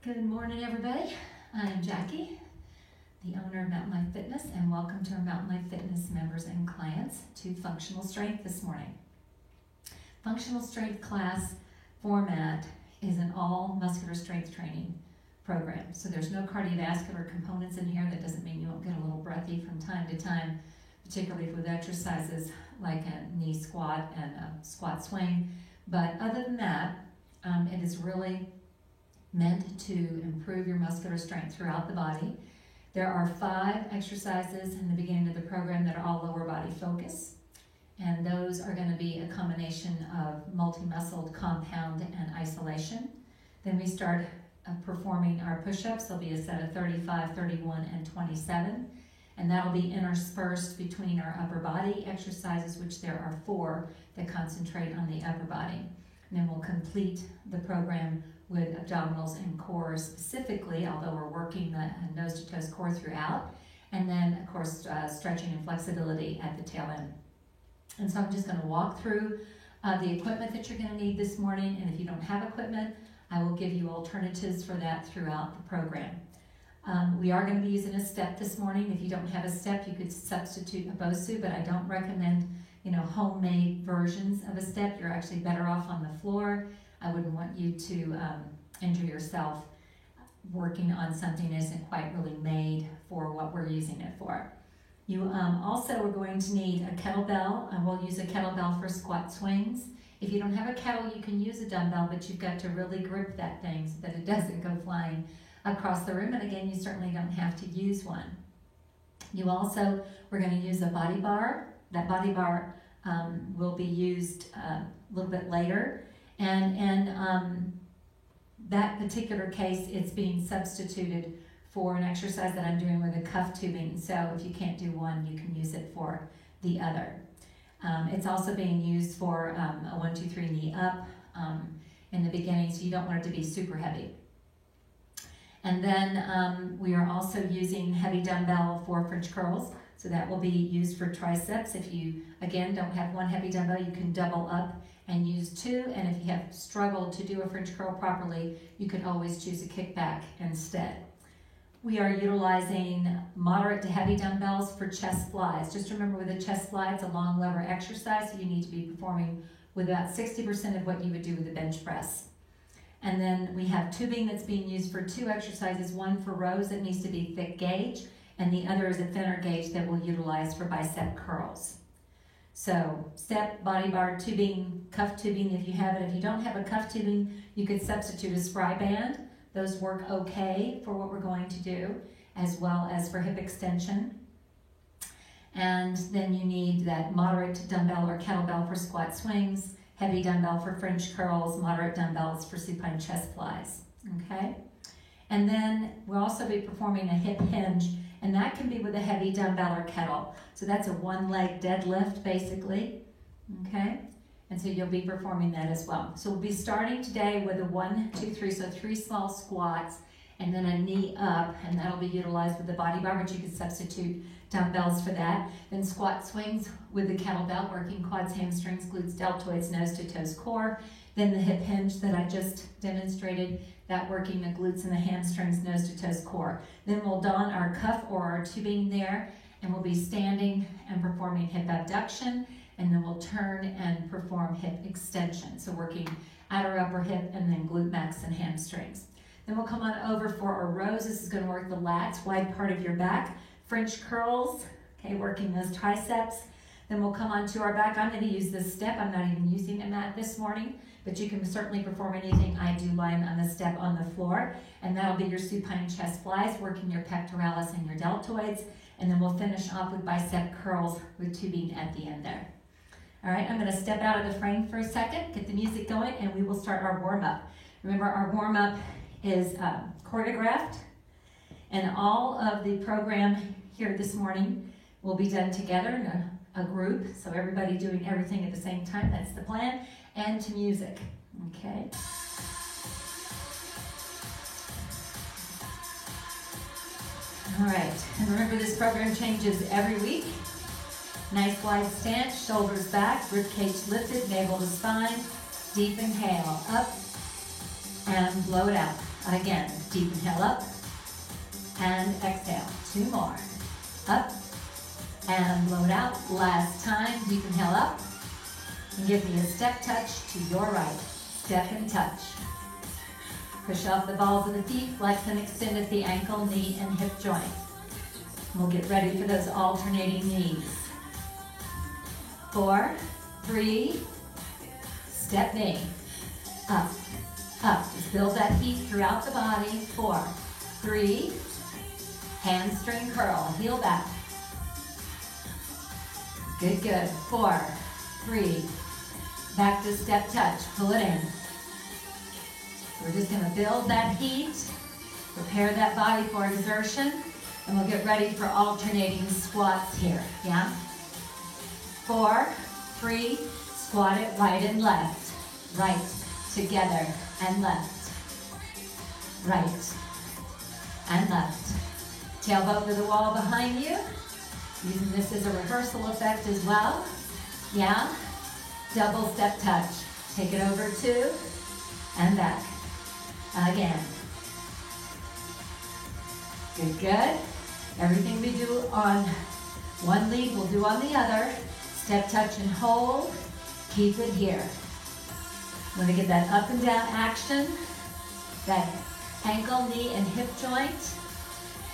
Good morning, everybody. I'm Jackie, the owner of Mountain Life Fitness, and welcome to our Mountain Life Fitness members and clients to Functional Strength this morning. Functional Strength class format is an all muscular strength training program. So there's no cardiovascular components in here. That doesn't mean you won't get a little breathy from time to time, particularly with exercises like a knee squat and a squat swing. But other than that, it is really meant to improve your muscular strength throughout the body. There are 5 exercises in the beginning of the program that are all lower body focus, and those are going to be a combination of multi-muscled, compound, and isolation. Then we start performing our push-ups. There'll be a set of 35, 31, and 27, and that'll be interspersed between our upper body exercises, which there are 4 that concentrate on the upper body. And then we'll complete the program with abdominals and core specifically, although we're working the nose-to-toes core throughout. And then, of course, stretching and flexibility at the tail end. And so I'm just going to walk through the equipment that you're going to need this morning. And if you don't have equipment, I will give you alternatives for that throughout the program. We are going to be using a step this morning. If you don't have a step, you could substitute a BOSU, but I don't recommend homemade versions of a step. You're actually better off on the floor. I wouldn't want you to injure yourself working on something that isn't quite really made for what we're using it for. You also are going to need a kettlebell. We'll use a kettlebell for squat swings. If you don't have a kettle, you can use a dumbbell, but you've got to really grip that thing so that it doesn't go flying across the room. And again, you certainly don't have to use one. We're going to use a body bar. That body bar will be used a little bit later. And that particular case, it's being substituted for an exercise that I'm doing with a cuff tubing. So if you can't do one, you can use it for the other. It's also being used for a 1, 2, 3 knee up in the beginning, so you don't want it to be super heavy. And then we are also using heavy dumbbell for French curls. So that will be used for triceps. If you, again, don't have one heavy dumbbell, you can double up and use 2. And if you have struggled to do a French curl properly, you can always choose a kickback instead. We are utilizing moderate to heavy dumbbells for chest flies. Just remember, with a chest fly, it's a long lever exercise, so you need to be performing with about 60% of what you would do with a bench press. And then we have tubing that's being used for 2 exercises, one for rows that needs to be thick gauge, and the other is a thinner gauge that we'll utilize for bicep curls. So step, body bar, tubing, cuff tubing if you have it. If you don't have a cuff tubing, you could substitute a spry band. Those work okay for what we're going to do, as well as for hip extension. And then you need that moderate dumbbell or kettlebell for squat swings, heavy dumbbell for French curls, moderate dumbbells for supine chest flies, okay? And then we'll also be performing a hip hinge, and that can be with a heavy dumbbell or kettle. So that's a 1-leg deadlift, basically, okay? And so you'll be performing that as well. So we'll be starting today with a 1, 2, 3, so 3 small squats, and then a knee up, and that'll be utilized with the body bar, but you can substitute dumbbells for that. Then squat swings with the kettlebell, working quads, hamstrings, glutes, deltoids, nose to toes, core. Then the hip hinge that I just demonstrated, that working the glutes and the hamstrings, nose to toes, core. Then we'll don our cuff or our tubing there, and we'll be standing and performing hip abduction, and then we'll turn and perform hip extension. So working outer upper hip and then glute max and hamstrings. Then we'll come on over for our rows. This is going to work the lats, wide part of your back. French curls, okay, working those triceps. Then we'll come onto our back. I'm going to use this step. I'm not even using a mat this morning, but you can certainly perform anything I do lying on the step on the floor. And that'll be your supine chest flies, working your pectoralis and your deltoids. And then we'll finish off with bicep curls with tubing at the end there. All right, I'm going to step out of the frame for a second, get the music going, and we will start our warm-up. Remember, our warm-up is choreographed, and all of the program here this morning will be done together in a group, so everybody doing everything at the same time. That's the plan, and to music, okay? All right, and remember, this program changes every week. Nice wide stance, shoulders back, rib cage lifted, navel to spine. Deep inhale, up, and blow it out. Again, deep inhale up and exhale. 2 more. Up and blow it out. Last time, deep inhale up and give me a step touch to your right. Step and touch. Push off the balls of the feet, flex and extend at the ankle, knee, and hip joint. We'll get ready for those alternating knees. 4, 3, step knee. Up, up. Just build that heat throughout the body. 4, 3, hamstring curl, heel back. Good, good. 4, 3, back to step touch, pull it in. We're just gonna build that heat, prepare that body for exertion, and we'll get ready for alternating squats here, yeah? 4, 3, squat it right and left. Right, together, and left. Right, and left. Tailbone to the wall behind you. Using this as a rehearsal effect as well. Yeah? Double step touch. Take it over 2, and back. Again. Good, good. Everything we do on one leg, we'll do on the other. Step touch and hold. Keep it here. I'm going to get that up and down action, that ankle, knee, and hip joint,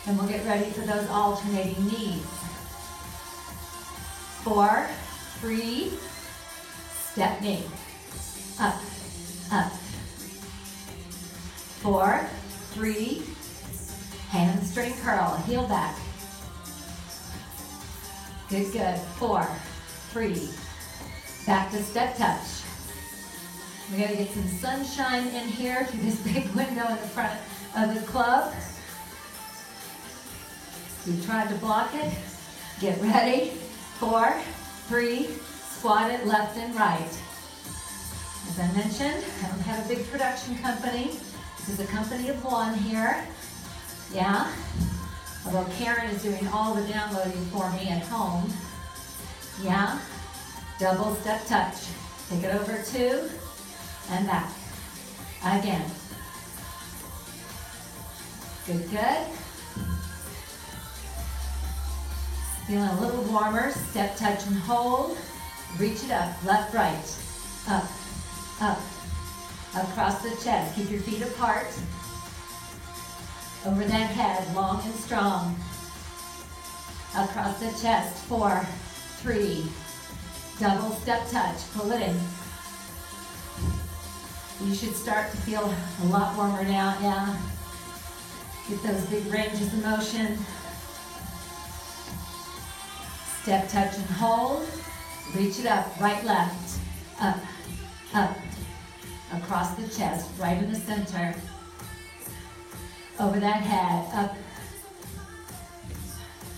and we'll get ready for those alternating knees. 4, 3, step knee. Up, up. 4, 3, hamstring curl, heel back. Good, good. 4, 3, back to step touch. We're gonna get some sunshine in here through this big window in the front of the club. We tried to block it. Get ready. 4, 3, squat it left and right. As I mentioned, I don't have a big production company. This is a company of one here. Yeah? Although Karen is doing all the downloading for me at home. Yeah? Double step touch. Take it over 2 and back. Again. Good, good. Feeling a little warmer. Step touch and hold. Reach it up. Left, right. Up, up. Across the chest. Keep your feet apart. Over that head, long and strong. Across the chest, 4, 3. Double step touch, pull it in. You should start to feel a lot warmer now, yeah. Get those big ranges of motion. Step touch and hold. Reach it up, right, left. Up, up. Across the chest, right in the center. Over that head, up.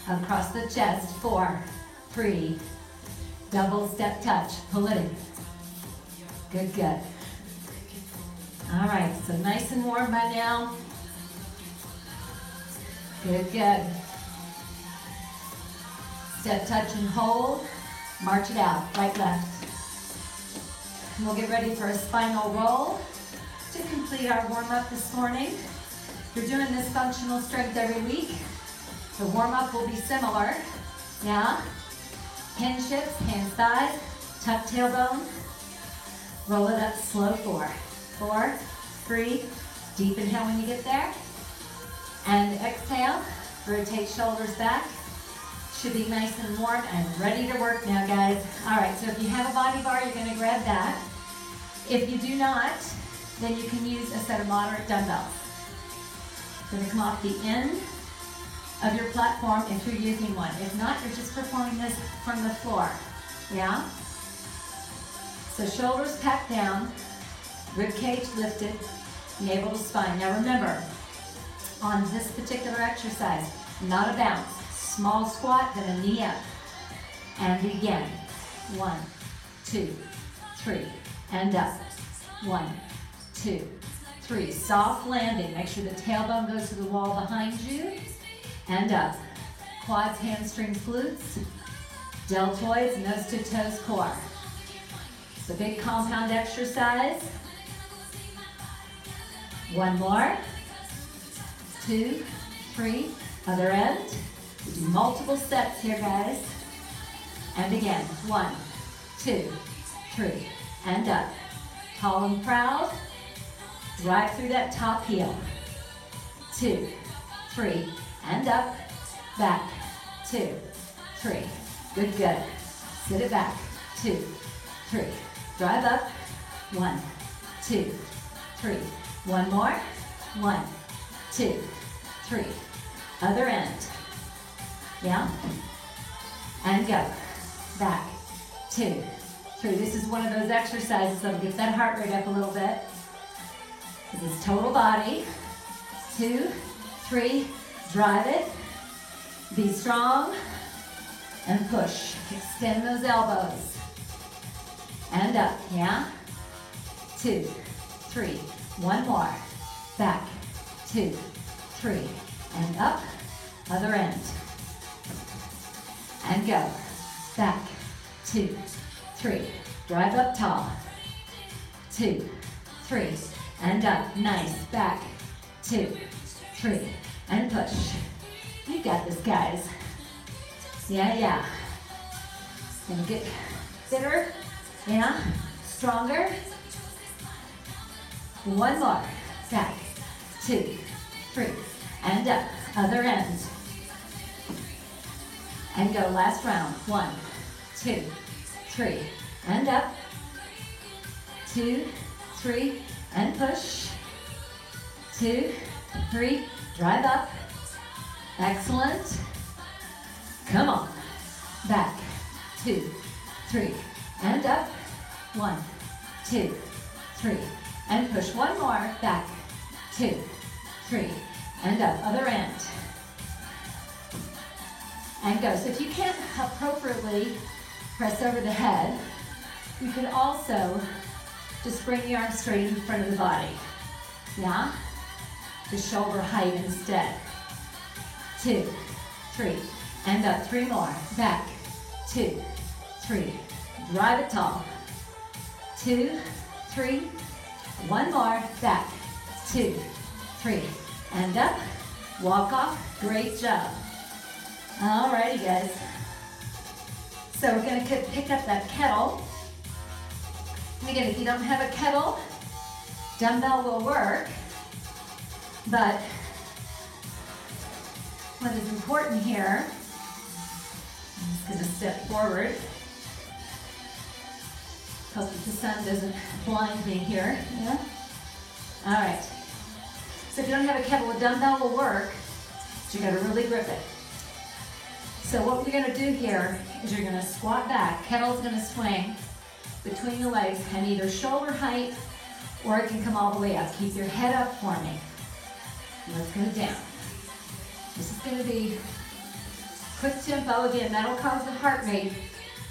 Across the chest, 4, 3. Double step touch, pull it in. Good, good. All right, so nice and warm by now. Good, good. Step touch and hold. March it out, right, left. And we'll get ready for a spinal roll to complete our warm-up this morning. You're doing this functional strength every week. The warm-up will be similar. Yeah? Hand shifts, hands thighs, tuck tailbone. Roll it up, slow 4. 4, 3, deep inhale when you get there. And exhale, rotate shoulders back. Should be nice and warm and ready to work now, guys. All right, so if you have a body bar, you're gonna grab that. If you do not, then you can use a set of moderate dumbbells. It's gonna come off the end of your platform if you're using one. If not, you're just performing this from the floor, yeah? So shoulders packed down, rib cage lifted, navel to spine. Now remember, on this particular exercise, not a bounce. Small squat, then a knee up. And again. 1, 2, 3, and up. 1, 2, 3. Soft landing. Make sure the tailbone goes to the wall behind you. And up. Quads, hamstrings, glutes. Deltoids, nose to toes, core. It's a big compound exercise. One more. 2, 3, other end. We do multiple steps here, guys. And again, 1, 2, 3, and up. Tall and proud. Drive through that top heel. 2, 3, and up, back, 2, 3. Good, good. Sit it back, 2, 3. Drive up, 1, 2, 3. One more, 1, 2, 3. Other end, yeah? And go, back, 2, 3. This is one of those exercises that'll get that heart rate up a little bit. This is total body. 2, 3, drive it. Be strong and push. Extend those elbows. And up, yeah? 2, 3. One more. Back, 2, 3. And up, other end. And go. Back, 2, 3. Drive up tall. 2, 3. And up, nice. Back, 2, 3. And push. You got this, guys. Yeah, yeah. Gonna get fitter. Yeah. Stronger. One more. Back. 2, 3. And up. Other end. And go. Last round. 1, 2, 3. And up. 2, 3. And push. 2, 3. Drive up. Excellent. Come on. Back. 2, 3. And up. 1, 2, 3. And push. One more. Back. 2, 3. And up. Other end. And go. So if you can't appropriately press over the head, you can also just bring the arm straight in front of the body. Yeah? To shoulder height instead. 2, 3. And up. 3 more. Back. 2, 3. Drive it tall. 2, 3. One more. Back. 2, 3. And up. Walk off. Great job. Alrighty, guys. So we're going to pick up that kettle. And again, if you don't have a kettle, dumbbell will work. But what is important here, I'm just going to step forward. Hope that the sun doesn't blind me here. Yeah? All right. So if you don't have a kettle, a dumbbell will work, but you got to really grip it. So what we're going to do here is you're going to squat back. Kettle's going to swing between the legs and either shoulder height or it can come all the way up. Keep your head up for me. Let's go down. This is going to be quick tempo. Again, that'll cause the heart rate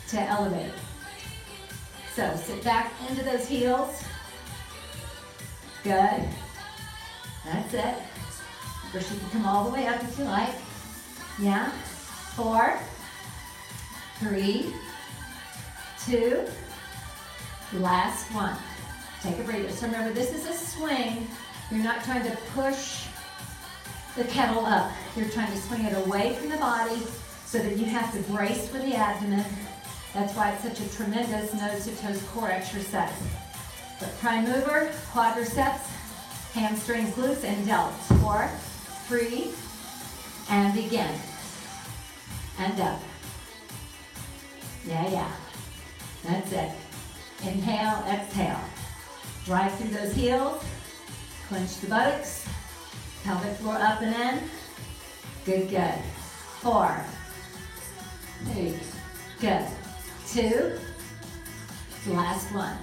to elevate. So sit back into those heels. Good. That's it. First you can come all the way up if you like. Yeah. 4, 3, 2, last one. Take a breather. So remember, this is a swing. You're not trying to push the kettle up. You're trying to swing it away from the body so that you have to brace for the abdomen. That's why it's such a tremendous nose to toes core exercise. But prime mover, quadriceps, hamstrings, glutes, and delts. 4, 3, and again. And up. Yeah, yeah. That's it. Inhale, exhale. Drive through those heels. Clench the buttocks. Pelvic floor up and in. Good, good. 4, 3, good. 2, last one.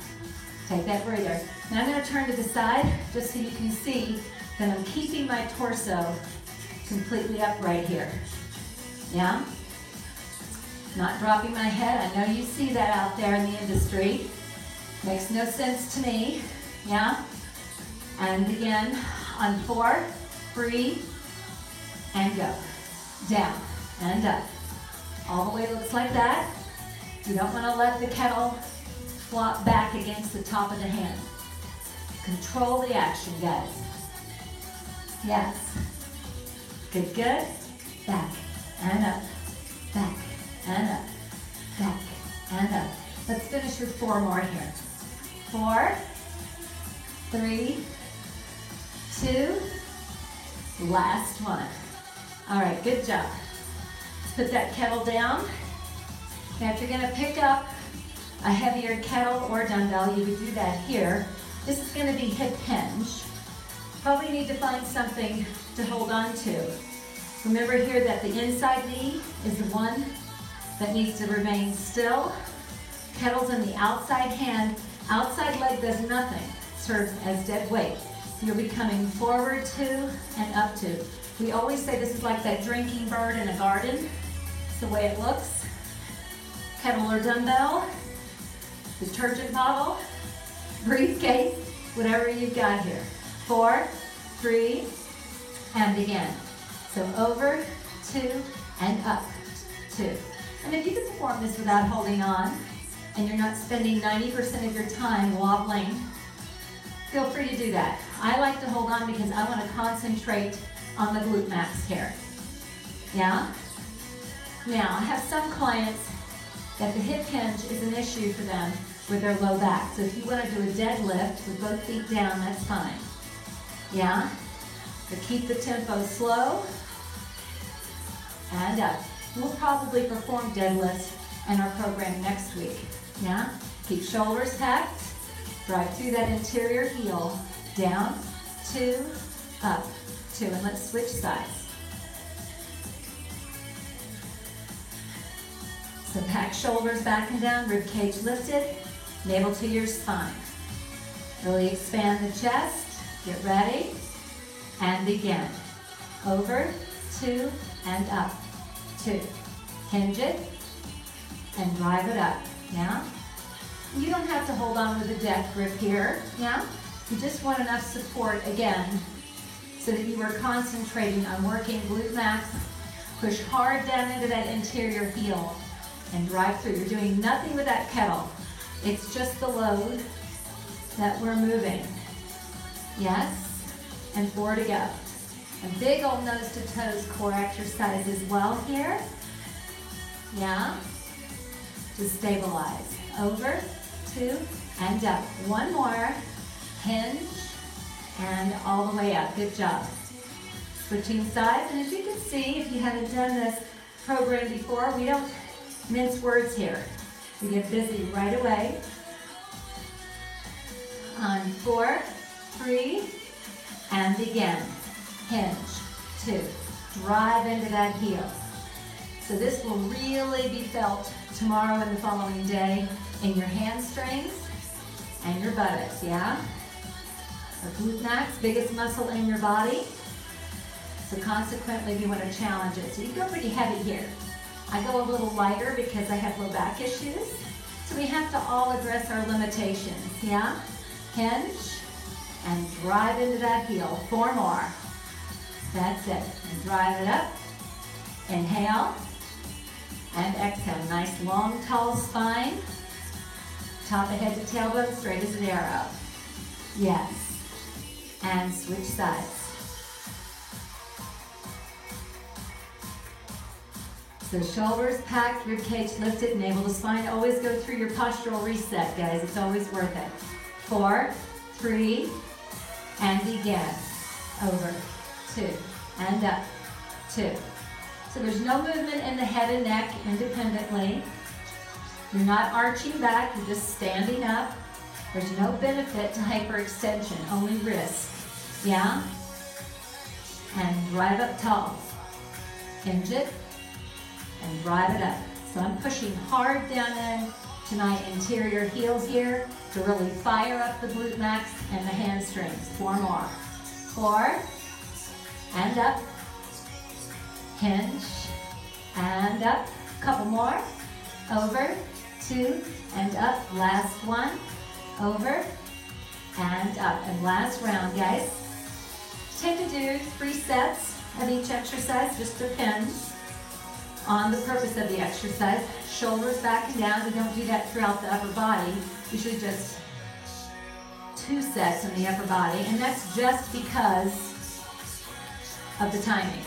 Take that breather. Now I'm going to turn to the side just so you can see that I'm keeping my torso completely upright here. Yeah? Not dropping my head. I know you see that out there in the industry. Makes no sense to me. Yeah? And again, on 4, 3, and go. Down and up. All the way looks like that. You don't want to let the kettle flop back against the top of the hand. Control the action, guys. Yes. Good, good. Back and up, back and up, back and up. Let's finish with 4 more here. 4, 3, 2, last one. All right, good job. Let's put that kettle down. Now if you're gonna pick up a heavier kettle or dumbbell, you would do that here. This is gonna be hip hinge. Probably need to find something to hold on to. Remember here that the inside knee is the one that needs to remain still. Kettle's in the outside hand. Outside leg does nothing, serves as dead weight. You'll be coming forward 2 and up 2. We always say this is like that drinking bird in a garden. It's the way it looks. Kettle or dumbbell, detergent bottle, briefcase, whatever you've got here. 4, 3, and begin. So over, 2, and up, 2. And if you can perform this without holding on, and you're not spending 90% of your time wobbling, feel free to do that. I like to hold on because I want to concentrate on the glute max here. Yeah? Now, I have some clients that the hip hinge is an issue for them with their low back. So if you want to do a deadlift with both feet down, that's fine. Yeah? But keep the tempo slow and up. We'll probably perform deadlifts in our program next week. Yeah? Keep shoulders tacked. Drive through that interior heel. Down, 2, up, 2. And let's switch sides. So back shoulders back and down, rib cage lifted, navel to your spine. Really expand the chest. Get ready. And begin. Over, 2, and up, 2. Hinge it and drive it up. Yeah? You don't have to hold on with a death grip here. Yeah? You just want enough support again so that you are concentrating on working glute max. Push hard down into that interior heel and drive through. You're doing nothing with that kettle. It's just the load that we're moving. Yes? And 4 to go. A big old nose to toes core exercise as well here. Yeah? To stabilize. Over, 2, and up. 1 more. Hinge, and all the way up. Good job. Switching sides, and as you can see, if you haven't done this program before, we don't mince words here. We get busy right away. On 4, 3, and begin. Hinge, 2. Drive into that heel. So this will really be felt tomorrow and the following day in your hamstrings and your buttocks, yeah? The glute max, biggest muscle in your body. So consequently, you want to challenge it. So you go pretty heavy here. I go a little lighter because I have low back issues. So we have to all address our limitations, yeah? Hinge and drive into that heel. 4 more. That's it. And drive it up. Inhale and exhale. Nice long, tall spine. Top of head to tailbone, straight as an arrow. Yes. And switch sides. So shoulders packed, rib cage lifted, navel to spine. Always go through your postural reset, guys. It's always worth it. 4, 3, and begin. Over, 2, and up, 2. So there's no movement in the head and neck independently. You're not arching back, you're just standing up. There's no benefit to hyperextension, only risk. Yeah? And drive up tall. Hinge it and drive it up. So I'm pushing hard down in to my interior heels here to really fire up the glute max and the hamstrings. 4 more. 4, and up. Hinge, and up. Couple more. Over, 2, and up. Last one. Over, and up. And last round, guys. Tend to do 3 sets of each exercise, just depends on the purpose of the exercise. Shoulders back and down. We don't do that throughout the upper body. Usually just 2 sets in the upper body, and that's just because of the timing.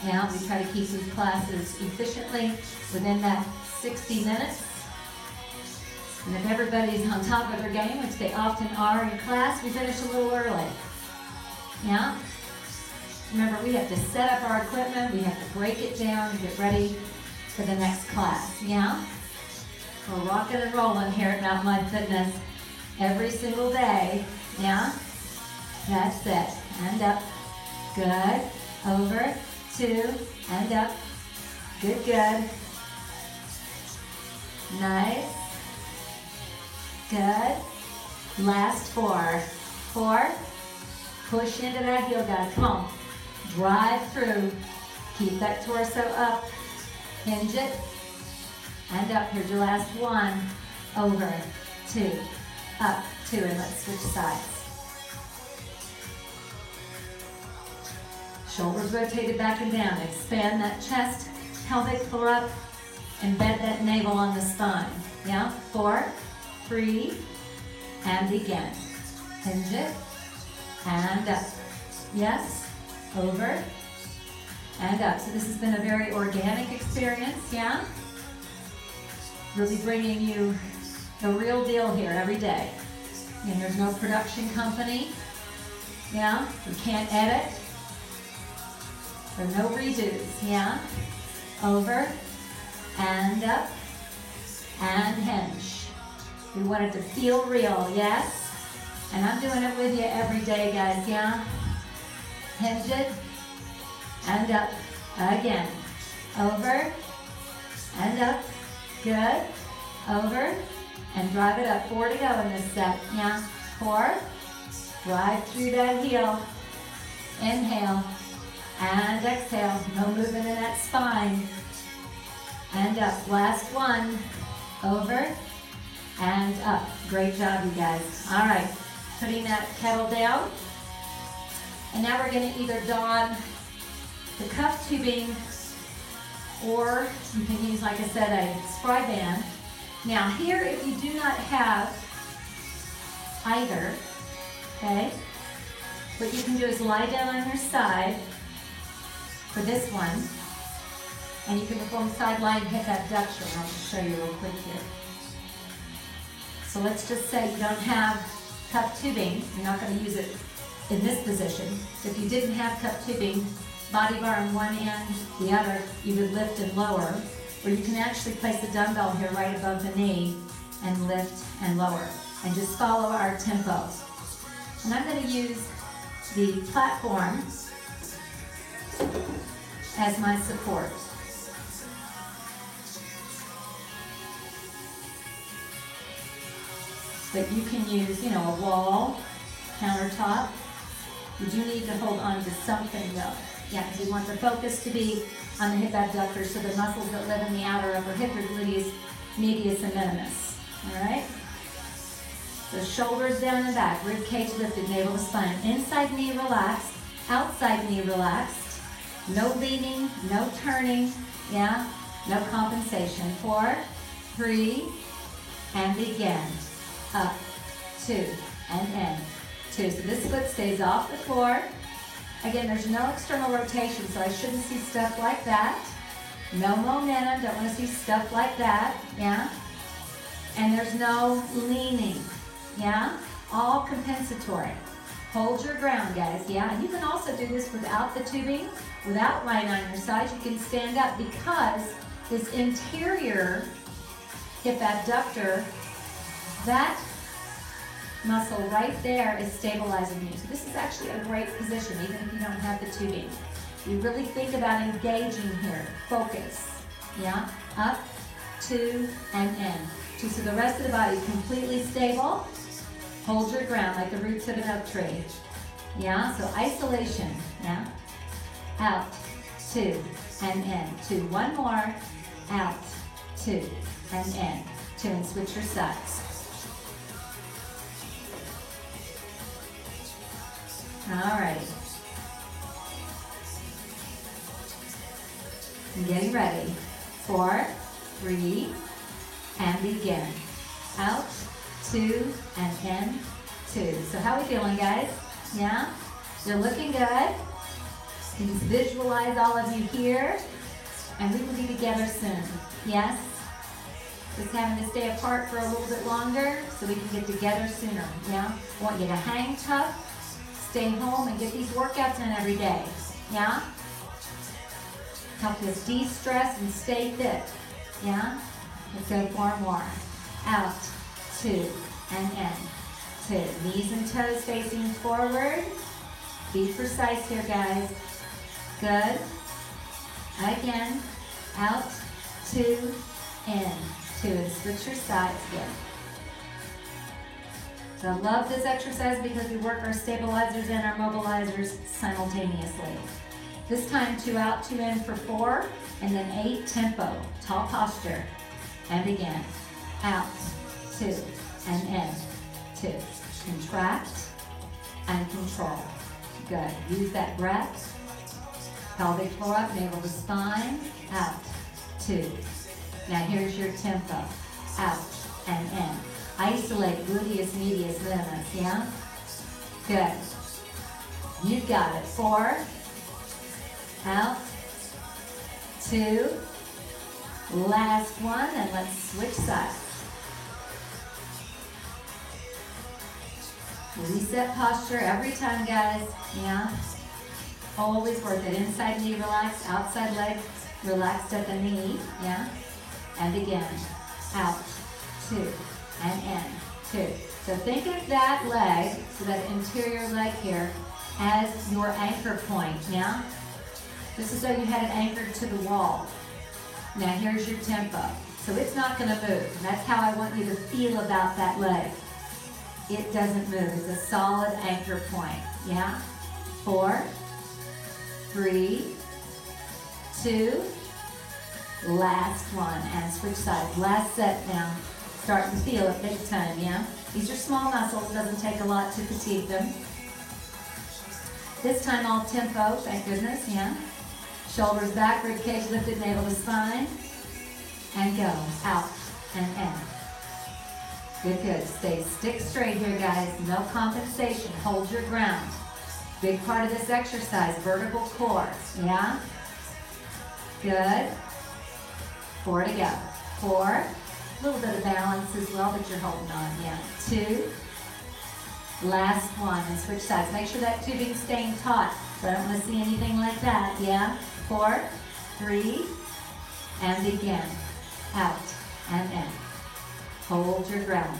Yeah, we try to keep these classes efficiently within that 60 minutes. And if everybody's on top of their game, which they often are in class, we finish a little early. Yeah? Remember, we have to set up our equipment, we have to break it down and get ready for the next class. Yeah? We're rocking and rolling here at Mount Mud Fitness every single day. Yeah? That's it. And up. Good. Over. 2. And up. Good, good. Nice. Good. Last 4. 4. Push into that heel, guys. Come on. Drive through. Keep that torso up. Hinge it. And up. Here's your last 1. Over. 2. Up. 2. And let's switch sides. Shoulders rotated back and down. Expand that chest, pelvic floor up, and bend that navel on the spine. Yeah? 4, 3, and begin. Hinge it, and up. Yes, over, and up. So this has been a very organic experience, yeah? Really bringing you the real deal here every day. And there's no production company, yeah? We can't edit. There are no redos, yeah? Over, and up, and hinge. We want it to feel real, yes? And I'm doing it with you every day, guys, yeah? Hinge it, and up, again. Over, and up, good. Over, and drive it up. 4 to go in this set, yeah? 4, drive through that heel. Inhale. And exhale, no movement in that spine. And up, last 1. Over and up. Great job, you guys. All right, putting that kettle down. And now we're gonna either don the cuff tubing or you can use, like I said, a spry band. Now here, if you do not have either, okay, what you can do is lie down on your side for this one, and you can perform sideline hip abduction. I'll just show you real quick here. So let's just say you don't have cup tubing, you're not going to use it in this position. If you didn't have cup tubing, body bar on one end, the other, you would lift and lower, or you can actually place the dumbbell here right above the knee and lift and lower, and just follow our tempo. And I'm going to use the platform as my support. But you can use, you know, a wall, countertop. You do need to hold on to something though. Yeah, because we want the focus to be on the hip abductors, so the muscles that live in the outer upper hip, your gluteus medius and minimus. All right? So shoulders down and back, rib cage lifted, navel to spine. Inside knee relaxed, outside knee relaxed. No leaning, no turning, yeah? No compensation. 4, 3, and begin. Up, 2, and in. 2. So this foot stays off the floor. Again, there's no external rotation, so I shouldn't see stuff like that. No momentum, don't want to see stuff like that, yeah? And there's no leaning, yeah? All compensatory. Hold your ground, guys, yeah? And you can also do this without the tubing, without lying on your side. You can stand up because this interior hip abductor, that muscle right there is stabilizing you. So this is actually a great position, even if you don't have the tubing. You really think about engaging here. Focus, yeah? Up, 2, and in. 2, so the rest of the body completely stable. Hold your ground like the roots of an oak tree. Yeah, so isolation, yeah? Out, 2, and in. 2, 1 more, out, 2, and in. 2, and switch your sides. All right. And getting ready. 4, 3, and begin. Out, 2, and in, 2. So how are we feeling, guys? Yeah? You're looking good. You just visualize all of you here, and we will be together soon. Yes? Just having to stay apart for a little bit longer so we can get together sooner. Yeah? I want you to hang tough, stay home, and get these workouts in every day. Yeah? Help us de-stress and stay fit. Yeah? Let's go 4 more. Out, 2, and in. 2. Knees and toes facing forward. Be precise here, guys. Good. Again. Out, 2, in. 2. And switch your sides here. So I love this exercise because we work our stabilizers and our mobilizers simultaneously. This time 2 out, 2 in for 4, and then 8 tempo, tall posture. And again, out, 2, and in, 2. Contract and control. Good. Use that breath. Pelvic floor up, navel to spine, out, 2. Now here's your tempo, out and in. Isolate gluteus medius minimus, yeah? Good. You've got it. 4, out, 2, last one, and let's switch sides. Reset posture every time, guys, yeah? Always worth it. Inside knee relaxed, outside leg relaxed at the knee, yeah? And again, out, 2, and in, 2. So think of that leg, so that interior leg here, as your anchor point, yeah? Just as though you had it anchored to the wall. Now here's your tempo. So it's not gonna move. That's how I want you to feel about that leg. It doesn't move. It's a solid anchor point, yeah? 4, 3, 2, last one, and switch sides. Last set now. Starting to feel it big time, yeah? These are small muscles. Doesn't take a lot to fatigue them. This time all tempo, thank goodness, yeah? Shoulders back, rib cage lifted, navel to spine. And go, out and in. Good, good. Stay stick straight here, guys. No compensation. Hold your ground. Big part of this exercise, vertical core, yeah? Good. 4 to go. 4. A little bit of balance as well, but you're holding on, yeah. 2. Last one, and switch sides. Make sure that tubing's staying taut, so I don't want to see anything like that, yeah? 4, 3, and begin. Out and in. Hold your ground.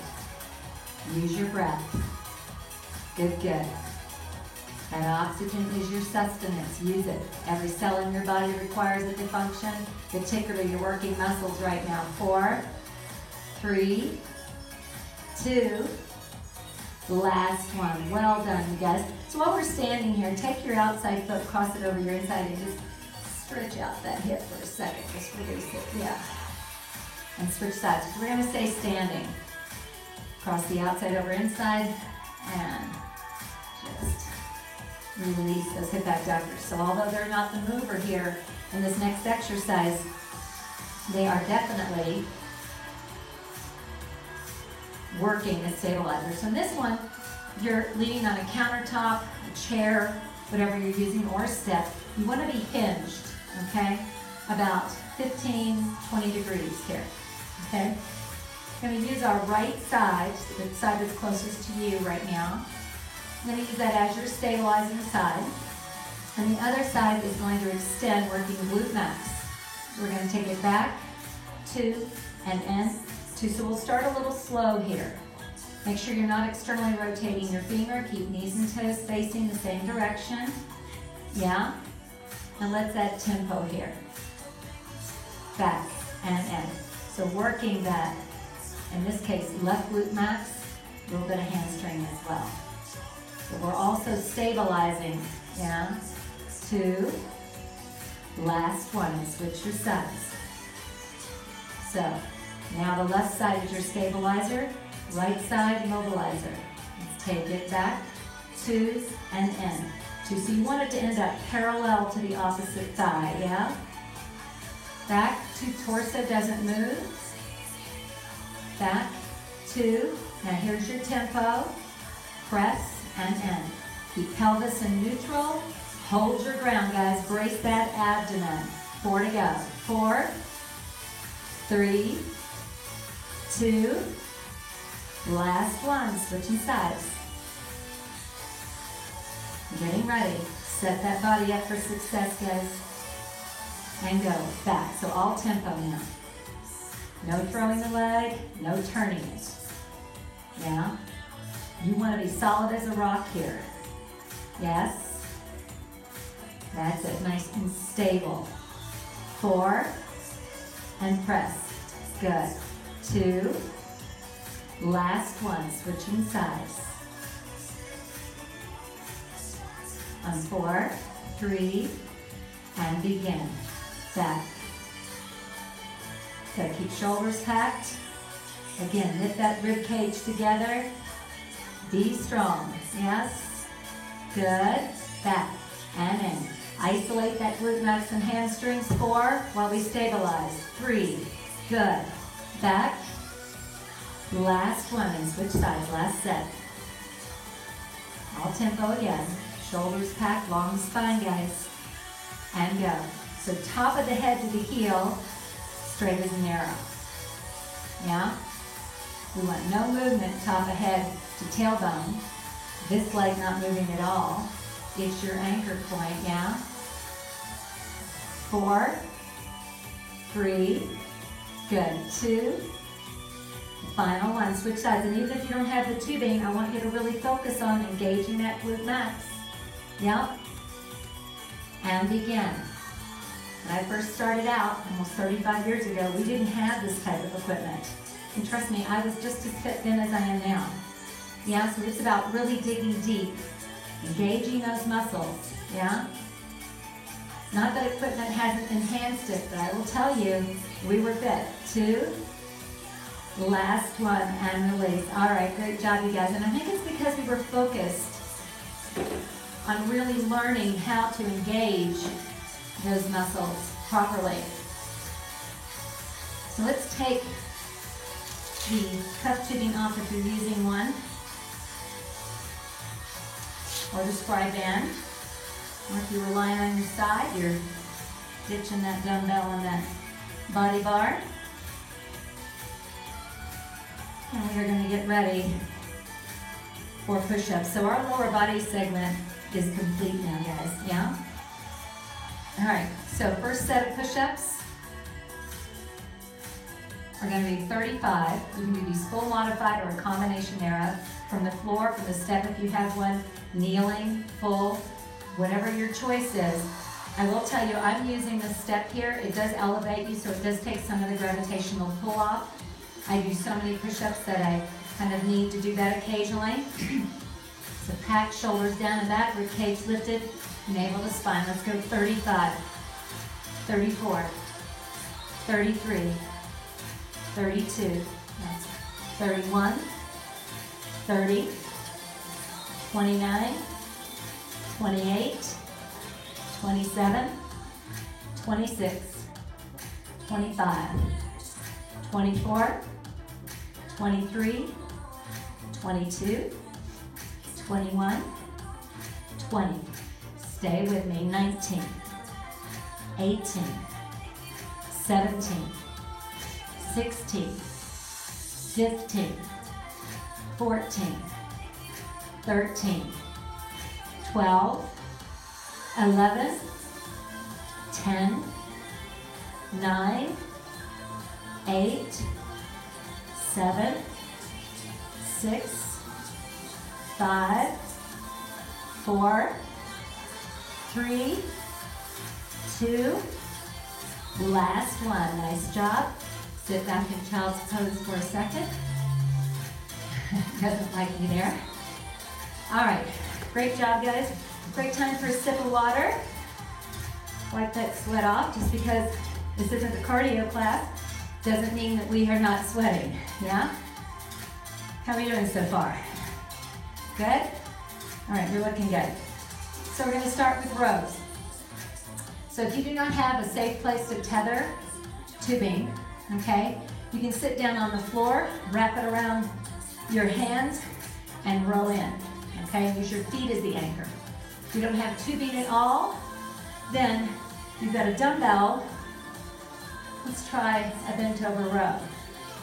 Use your breath. Good, good. That oxygen is your sustenance. Use it. Every cell in your body requires it to function, particularly your working muscles right now. 4, 3, 2, last one. Well done, you guys. So while we're standing here, take your outside foot, cross it over your inside, and just stretch out that hip for a second. Just release it, yeah. And switch sides. We're going to stay standing. Cross the outside over inside, and just release those hip abductors. So although they're not the mover here in this next exercise, they are definitely working the stabilizer. So in this one, you're leaning on a countertop, a chair, whatever you're using, or a step. You want to be hinged, okay? About 15, 20 degrees here, okay? We're going to use our right side, the side that's closest to you right now. I'm going to use that as your stabilizing side. And the other side is going to extend, working glute max. We're going to take it back, 2, and in, 2. So we'll start a little slow here. Make sure you're not externally rotating your femur. Keep knees and toes facing the same direction. Yeah? And let's add tempo here. Back and in. So working that, in this case, left glute max, a little bit of hamstring as well. So we're also stabilizing, yeah? 2, last one, and switch your sides. So, now the left side is your stabilizer, right side mobilizer. Let's take it back, 2 and in. 2, so you want it to end up parallel to the opposite thigh, yeah? Back, 2, torso doesn't move. Back, 2, now here's your tempo, press and in. Keep pelvis in neutral, Hold your ground, guys. Brace that abdomen. 4 to go. 4, 3, 2, last one. Switching sides. Getting ready. Set that body up for success, guys. And go. Back. So all tempo now. No throwing the leg, no turning it. Yeah? You want to be solid as a rock here. Yes? That's it. Nice and stable. 4, and press. Good. 2, last one. Switching sides. On 4, 3, and begin. Back. Good. Keep shoulders packed. Again, knit that rib cage together. Be strong. Yes. Good. Back and in. Isolate that glute max and hamstrings. 4 while we stabilize. 3. Good. Back. Last one and switch sides. Last set. All tempo again. Shoulders packed. Long spine, guys. And go. So top of the head to the heel. Straight as an arrow. Yeah? We want no movement top of head to tailbone. This leg not moving at all. It's your anchor point, yeah? 4, 3, good. 2, final one. Switch sides. And even if you don't have the tubing, I want you to really focus on engaging that glute max. Yep. And begin. When I first started out, almost 35 years ago, we didn't have this type of equipment. And trust me, I was just as thin as I am now. Yeah, so it's about really digging deep, engaging those muscles, yeah? Not that equipment hasn't enhanced it, but I will tell you, we were fit. 2, last one, and release. All right, great job, you guys. And I think it's because we were focused on really learning how to engage those muscles properly. So let's take the cuff tubing off if you're using one, or the scribe band, or if you're relying on your side, you're ditching that dumbbell and that body bar. And we are going to get ready for push-ups. So our lower body segment is complete now, guys, yeah? All right, so first set of push-ups are going to be 35. You can do these full modified or a combination thereof. From the floor, from the step if you have one, kneeling, full, whatever your choice is. I will tell you, I'm using the step here. It does elevate you, so it does take some of the gravitational pull off. I do so many push-ups that I kind of need to do that occasionally. So pack, shoulders down and back, rib cage lifted, navel to spine. Let's go 35, 34, 33, 32, that's 31, 30, 29, 28, 27, 26, 25, 24, 23, 22, 21, 20. Stay with me. 19, 18, 17, 16, 15, 14, 13, 12, 11, 10, 9, 8, 7, 6, 5, 4, 3, 2, last one. Nice job. Sit back in child's pose for a second. Doesn't like me there. All right, great job, guys. Great time for a sip of water. Wipe that sweat off. Just because this isn't a cardio class doesn't mean that we are not sweating, yeah? How are we doing so far? Good? All right, you're looking good. So we're gonna start with rows. So if you do not have a safe place to tether tubing, okay, you can sit down on the floor, wrap it around your hands, and row in, okay? Use your feet as the anchor. If you don't have tubing at all, then you've got a dumbbell. Let's try a bent over row.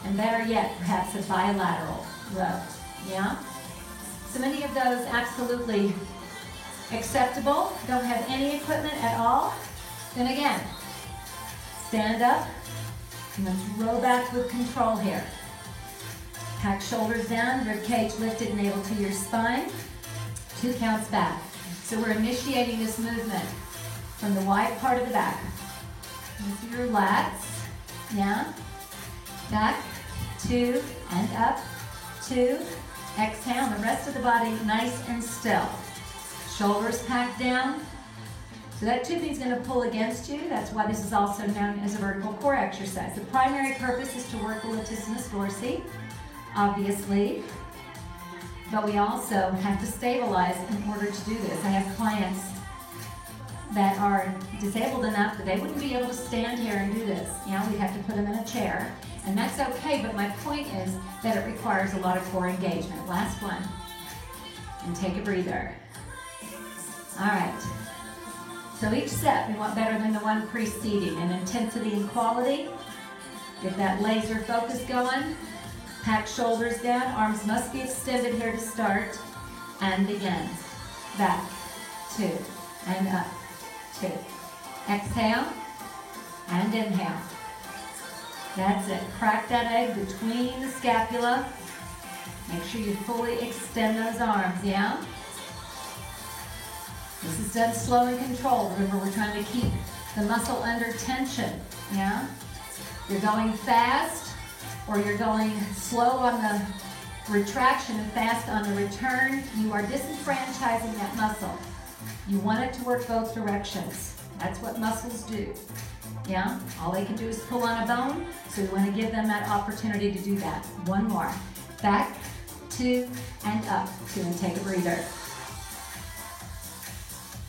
And better yet, perhaps a bilateral row, yeah? So many of those absolutely acceptable. Don't have any equipment at all. Then again, stand up, and let's row back with control here. Pack shoulders down, rib cage lifted, navel to your spine. 2 counts back. So we're initiating this movement from the wide part of the back. Into your lats, yeah. Back, 2, and up, 2. Exhale, and the rest of the body nice and still. Shoulders packed down. So that tubing is going to pull against you. That's why this is also known as a vertical core exercise. The primary purpose is to work the latissimus dorsi, obviously, but we also have to stabilize in order to do this. I have clients that are disabled enough that they wouldn't be able to stand here and do this. You know, we'd have to put them in a chair, and that's okay, but my point is that it requires a lot of core engagement. Last one, and take a breather. All right. So each set we want better than the one preceding, in intensity and quality. Get that laser focus going. Pack shoulders down, arms must be extended here to start. And again, back, 2, and up, 2. Exhale, and inhale. That's it, crack that egg between the scapula. Make sure you fully extend those arms, yeah? This is done slow and controlled. Remember, we're trying to keep the muscle under tension, yeah? You're going fast, or you're going slow on the retraction and fast on the return. You are disenfranchising that muscle. You want it to work both directions. That's what muscles do, yeah? All they can do is pull on a bone, so we want to give them that opportunity to do that. One more. Back, 2, and up, 2, and take a breather.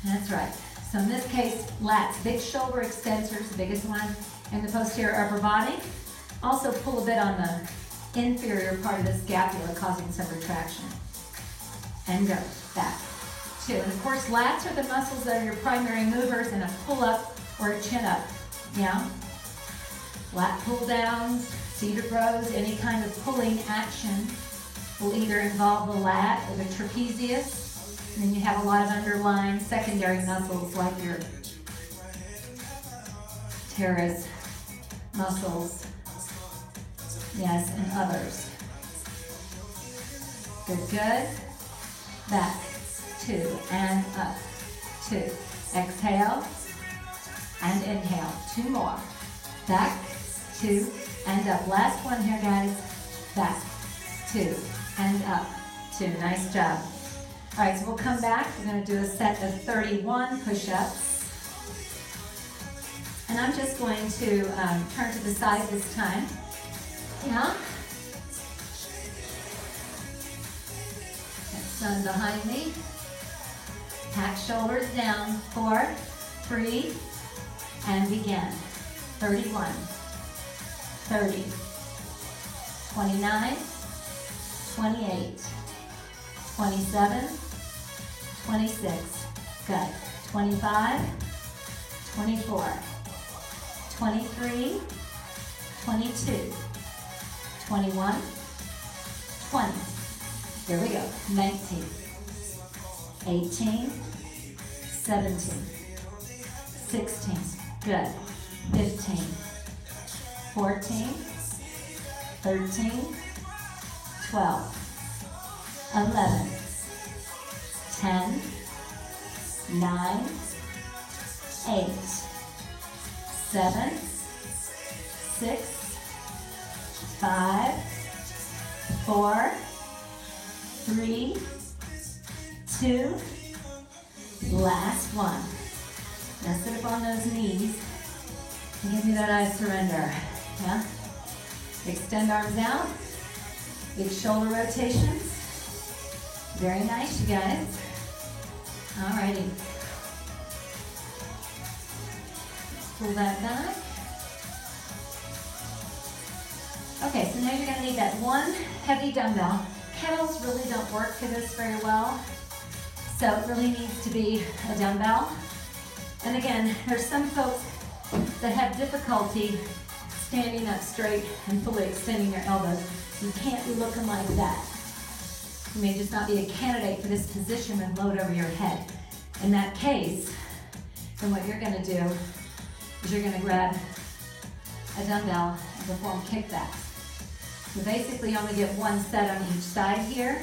That's right. So in this case, lats, big shoulder extensors, the biggest one in the posterior upper body. Also pull a bit on the inferior part of the scapula, causing some retraction. And go, back, 2. And of course, lats are the muscles that are your primary movers in a pull-up or a chin-up, yeah? Lat pull-downs, seated rows, any kind of pulling action will either involve the lat or the trapezius. And then you have a lot of underlying secondary muscles like your teres muscles, yes, and others. Good, good. Back, 2, and up, 2. Exhale, and inhale. 2 more. Back, 2, and up. Last one here, guys. Back, 2, and up, 2. Nice job. All right, so we'll come back. We're going to do a set of 31 push-ups. And I'm just going to turn to the side this time. Yeah. Sun behind me. Pack shoulders down. 4, 3, and begin. 31, 30, 29, 28, 27, 26, good. 25, 24, 23, 22, 21, 20. Here we go. 19, 18, 17, 16, good. 15, 14, 13, 12, 11, 10, 9, 8, 7, 6, 5, 4, 3, 2, last one. Now sit up on those knees and give me that I surrender. Yeah? Extend arms out. Big shoulder rotations. Very nice, you guys. Alrighty. Pull that back. Okay, so now you're going to need that one heavy dumbbell. Kettles really don't work for this very well. So it really needs to be a dumbbell. And again, there's some folks that have difficulty standing up straight and fully extending your elbows. You can't be looking like that. You may just not be a candidate for this position and load over your head. In that case, then what you're gonna do is you're gonna grab a dumbbell and perform kickbacks. So basically you only get one set on each side here.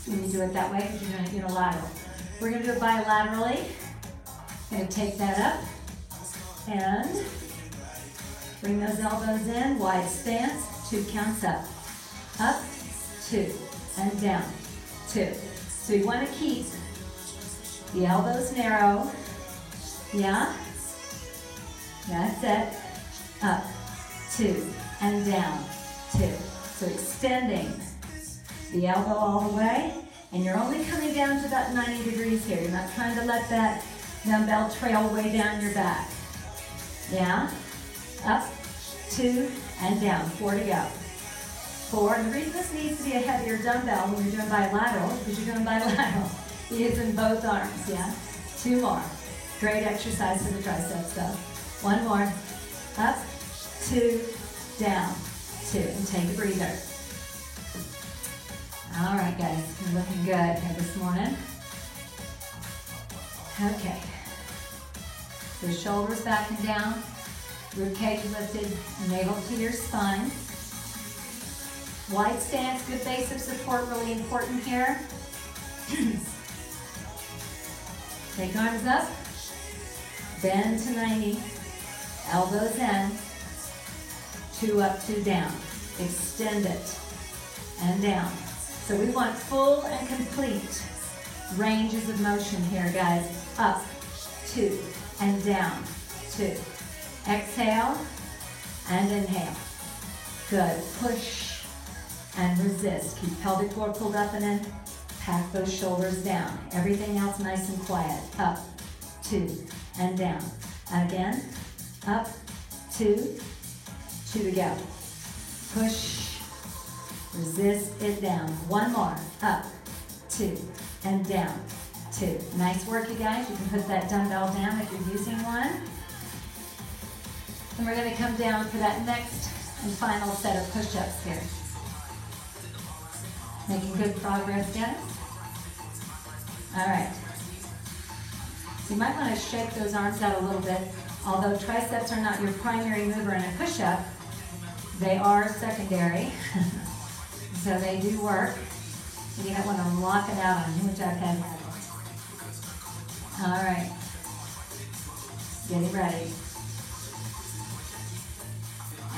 When you do it that way, because you're doing it unilateral. We're gonna do it bilaterally. Gonna take that up and bring those elbows in, wide stance, 2 counts up. Up, 2, and down, 2. So you wanna keep the elbows narrow, yeah? That's it. Up, 2, and down, 2. So extending the elbow all the way, and you're only coming down to about 90 degrees here. You're not trying to let that dumbbell trail way down your back. Yeah? Up, 2, and down. 4 to go. 4, and the reason this needs to be a heavier dumbbell when you're doing bilateral is because you're doing bilateral. You're using both arms, yeah? 2 more. Great exercise for the triceps though. 1 more. Up, 2, down, 2, and take a breather. All right, guys, you're looking good here this morning. Okay. So shoulders back and down, rib cage lifted, navel to your spine. Wide stance, good base of support, really important here. Take arms up, bend to 90, elbows in, 2 up, 2 down. Extend it, and down. So we want full and complete ranges of motion here, guys. Up, 2, and down, 2. Exhale, and inhale. Good, push and resist. Keep pelvic floor pulled up and in. Pack those shoulders down. Everything else nice and quiet. Up, 2, and down. Again, up, 2, 2 to go. Push. Resist it down. 1 more. Up, 2, and down, 2. Nice work, you guys. You can put that dumbbell down if you're using one. And we're going to come down for that next and final set of push-ups here. Making good progress, guys. All right. So you might want to shake those arms out a little bit. Although triceps are not your primary mover in a push-up, they are secondary. So they do work. You don't want to lock it out on you, which I've had. All right. Getting ready.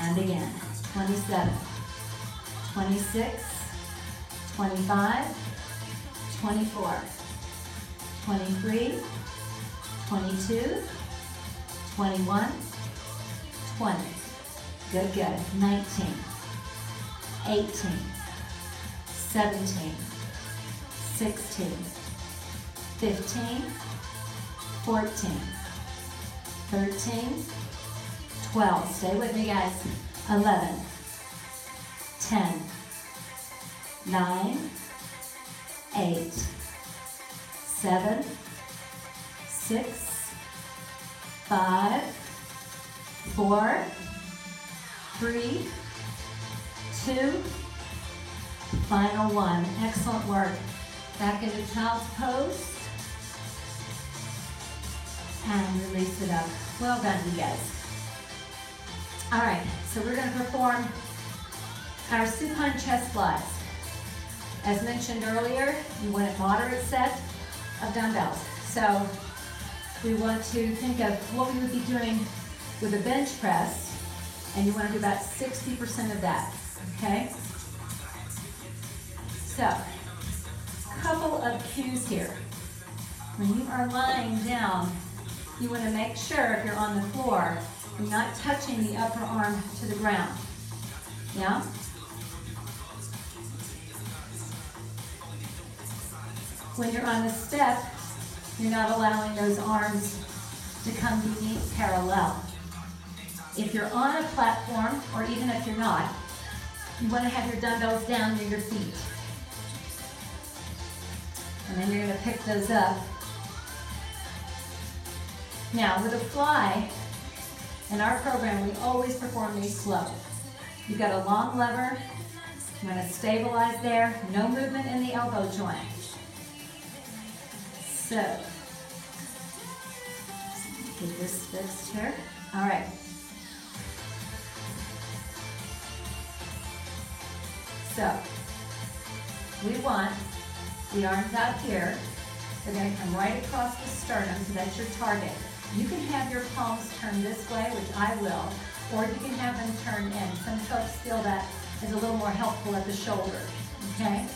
And again. 27, 26, 25, 24, 23, 22, 21, 20. Good, good. 19, 18, 17, 16, 15, 14, 13, 12. Stay with me, guys. 11, 10, 9, 8, 7, 6, 5, 4, 3, 2, final 1. Excellent work. Back into child's pose. And release it up. Well done, you guys. All right, so we're going to perform our supine chest flies. As mentioned earlier, you want a moderate set of dumbbells. So we want to think of what we would be doing with a bench press, and you want to do about 60% of that, okay? So, a couple of cues here. When you are lying down, you want to make sure if you're on the floor, you're not touching the upper arm to the ground. Yeah? When you're on the step, you're not allowing those arms to come to meet parallel. If you're on a platform, or even if you're not, you want to have your dumbbells down near your feet. And then you're gonna pick those up. Now, with a fly, in our program, we always perform these slow. You've got a long lever. I'm gonna stabilize there. No movement in the elbow joint. So, get this fixed here. All right. So, we want the arms out here. They're going to come right across the sternum, so that's your target. You can have your palms turned this way, which I will, or you can have them turned in. Some folks feel that is a little more helpful at the shoulder, okay?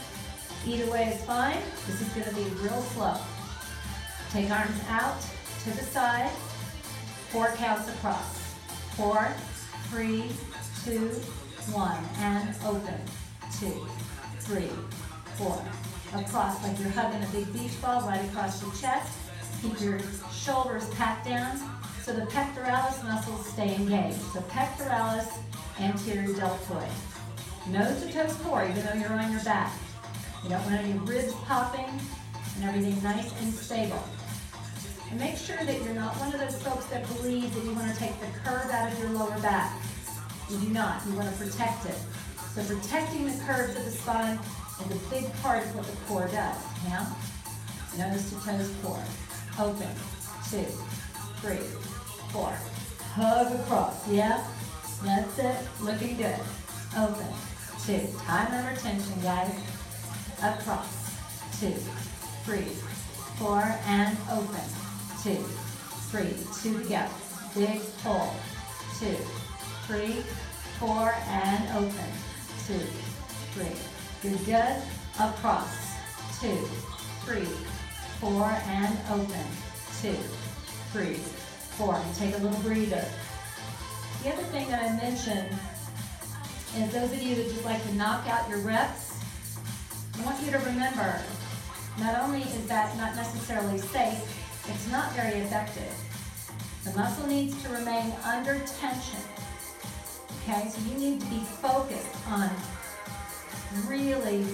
Either way is fine. This is going to be real slow. Take arms out to the side, 4 counts across. 4, 3, 2, 1, and open. 2, 3, 4. Across like you're hugging a big beach ball right across your chest. Keep your shoulders packed down so the pectoralis muscles stay engaged. So pectoralis, anterior deltoid. Nose to toes core, even though you're on your back. You don't want any ribs popping and everything nice and stable. And make sure that you're not one of those folks that believes that you want to take the curve out of your lower back. You do not. You want to protect it. So protecting the curves of the spine is a big part of what the core does. Now, nose to toes core. Open. 2, 3, 4. Hug across. Yeah? That's it. Looking good. Open. 2. Time and retention, guys. Across. 2, 3, 4, and open. 2, 3. 2 to go. Big pull. 2, 3, 4, and open. 2, 3. You're good. Across. 2, 3, 4, and open. 2, 3, 4. And take a little breather. The other thing that I mentioned is those of you that just like to knock out your reps, I want you to remember, not only is that not necessarily safe, it's not very effective. The muscle needs to remain under tension. Okay, so you need to be focused on really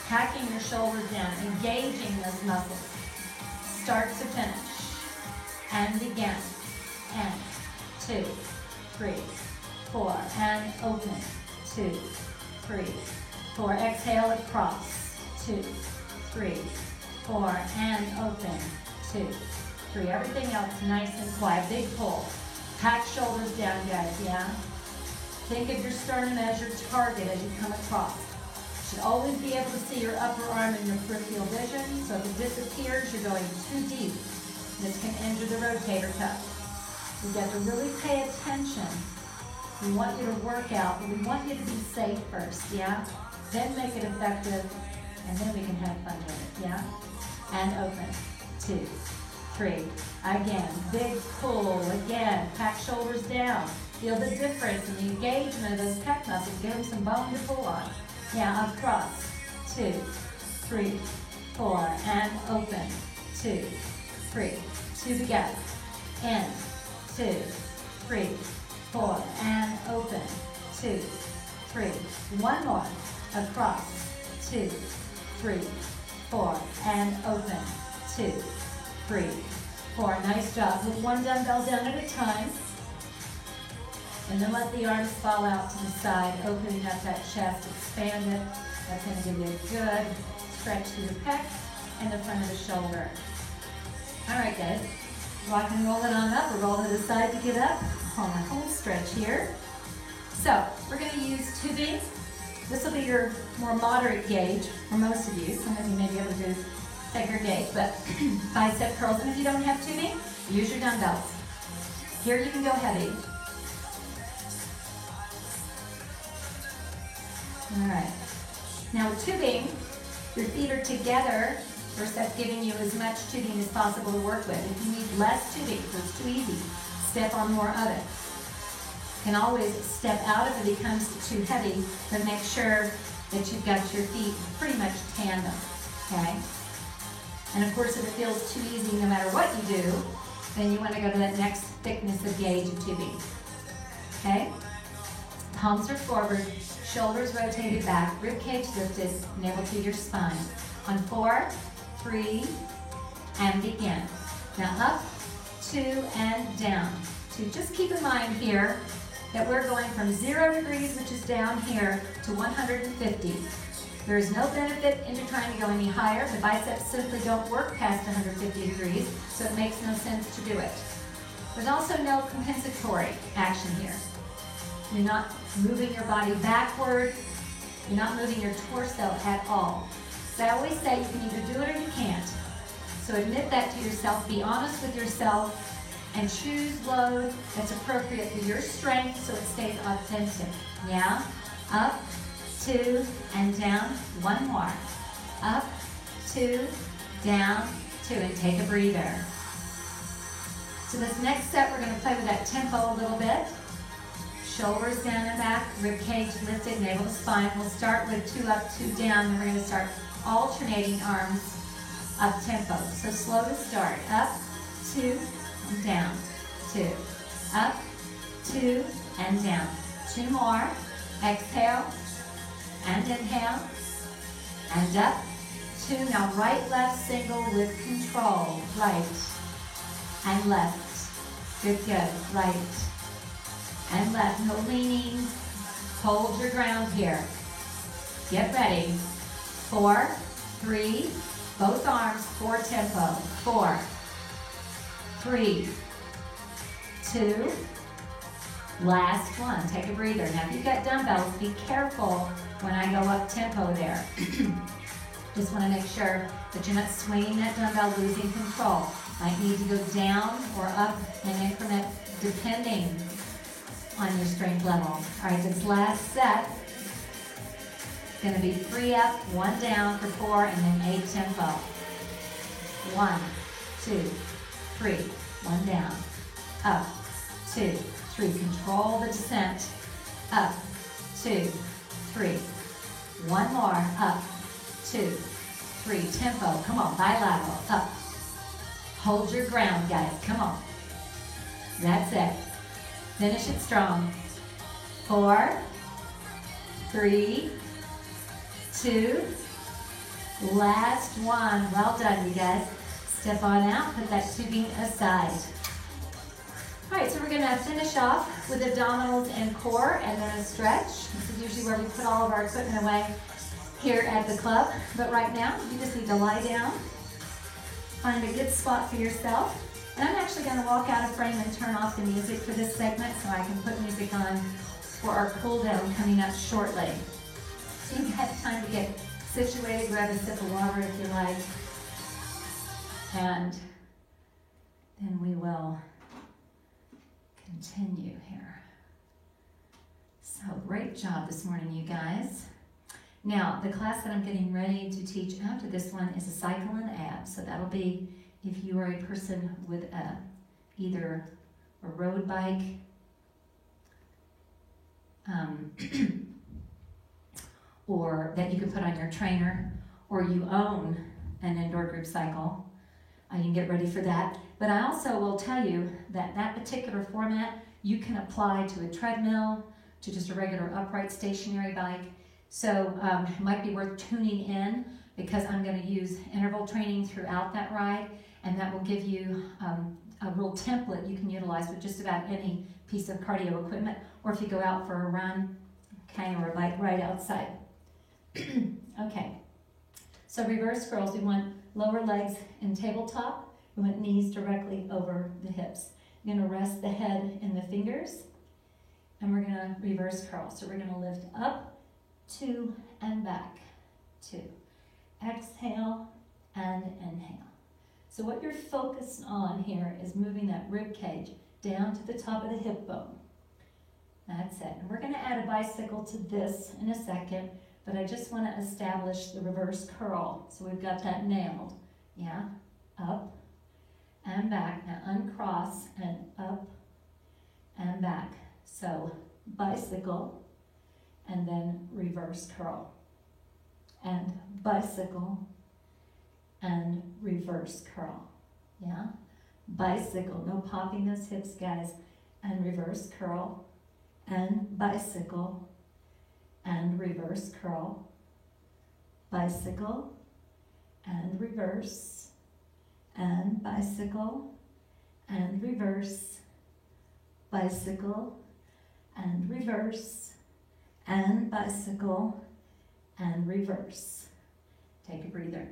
packing your shoulders down, engaging those muscles, start to finish, and again, and 2, 3, 4, and open, 2, 3, 4, exhale across, 2, 3, 4, and open, 2, 3, everything else nice and quiet, big pull, pack shoulders down, guys, yeah? Think of your sternum as your target as you come across. You should always be able to see your upper arm in your peripheral vision, so if it disappears, you're going too deep. This can injure the rotator cuff. You've got to really pay attention. We want you to work out, but we want you to be safe first, yeah? Then make it effective, and then we can have fun with it, yeah? And open. 2, 3. Again, big pull. Again, pack shoulders down. Feel the difference in the engagement of those pec muscles. Give them some bone to pull on. Yeah, across. 2, 3, 4, and open. 2, 3. 2 together. In. 2, 3, 4, and open. 2, 3. One more. Across. 2, 3, 4, and open. 2, 3, 4. Nice job. With one dumbbell down at a time. And then let the arms fall out to the side, opening up that chest, expand it. That's going to give you a good stretch through the pec and the front of the shoulder. All right, guys. Rock and roll it on up. We're rolling to the side to get up on the whole stretch here. So we're going to use tubing. This will be your more moderate gauge for most of you. Some of you may be able to do bigger gauge, but bicep curls. And if you don't have tubing, use your dumbbells. Here you can go heavy. All right. Now with tubing, your feet are together. First, that's giving you as much tubing as possible to work with. If you need less tubing, so it's too easy, step on more of it. You can always step out if it becomes too heavy, but make sure that you've got your feet pretty much tandem, okay? And of course, if it feels too easy no matter what you do, then you want to go to that next thickness of gauge of tubing, okay? Palms are forward, shoulders rotated back, rib cage lifted, navel to your spine. On 4, 3, and begin. Now up, 2, and down. 2. Just keep in mind here that we're going from 0 degrees, which is down here, to 150. There is no benefit into trying to go any higher. The biceps simply don't work past 150 degrees, so it makes no sense to do it. There's also no compensatory action here. You're not moving your body backward. You're not moving your torso at all. So I always say you can either do it or you can't. So admit that to yourself. Be honest with yourself and choose load that's appropriate for your strength so it stays authentic. Yeah? Up, 2, and down. 1 more. Up, 2, down, 2, and take a breather. So this next set, we're going to play with that tempo a little bit. Shoulders down and back, rib cage lifted, navel to spine. We'll start with 2 up, 2 down, and we're going to start alternating arms up tempo. So slow to start. Up, 2, and down. 2. Up, 2, and down. 2 more. Exhale, and inhale, and up. 2. Now right, left, single with control. Right, and left. Good, good. Right, and left. No leaning. Hold your ground here. Get ready. 4, 3, both arms, 4 tempo. 4, 3, 2, last one. Take a breather. Now if you've got dumbbells, be careful when I go up tempo there. Just want to make sure that you're not swinging that dumbbell, losing control. Might need to go down or up an increment depending on your strength level. All right, this last set is going to be 3 up, 1 down for 4, and then 8 tempo. 1, 2, 3, 1 down, up, 2, 3. Control the descent. Up, 2, 3. 1 more. Up, 2, 3. Tempo. Come on, bilateral. Up. Hold your ground, guys. Come on. That's it. Finish it strong. 4, 3, 2. Last one. Well done, you guys. Step on out. Put that tubing aside. All right, so we're going to finish off with abdominals and core and then a stretch. This is usually where we put all of our equipment away here at the club. But right now, you just need to lie down, find a good spot for yourself. And I'm actually going to walk out of frame and turn off the music for this segment so I can put music on for our cool down coming up shortly. So you have time to get situated, grab a sip of water if you like. And then we will continue here. So great job this morning, you guys. Now, the class that I'm getting ready to teach after this one is a cycle and abs. So that'll be if you are a person with either a road bike, or that you can put on your trainer, or you own an indoor group cycle. You can get ready for that. But I also will tell you that that particular format you can apply to a treadmill, to just a regular upright stationary bike. So it might be worth tuning in because I'm going to use interval training throughout that ride, and that will give you a real template you can utilize with just about any piece of cardio equipment, or if you go out for a run, okay, or a bike ride outside. Okay, so reverse curls, we want lower legs in tabletop. We want knees directly over the hips. You're going to rest the head in the fingers, and we're going to reverse curl. So we're going to lift up, 2, and back, 2. Exhale and inhale. So what you're focused on here is moving that rib cage down to the top of the hip bone. That's it. And we're going to add a bicycle to this in a second, but I just want to establish the reverse curl. So we've got that nailed. Yeah, up and back. Now uncross and up and back. So bicycle and then reverse curl. And bicycle and reverse curl. Yeah, bicycle, no popping those hips, guys. And reverse curl and bicycle and reverse curl. Bicycle and reverse, and bicycle, and reverse, bicycle, and reverse, and bicycle, and reverse. Take a breather.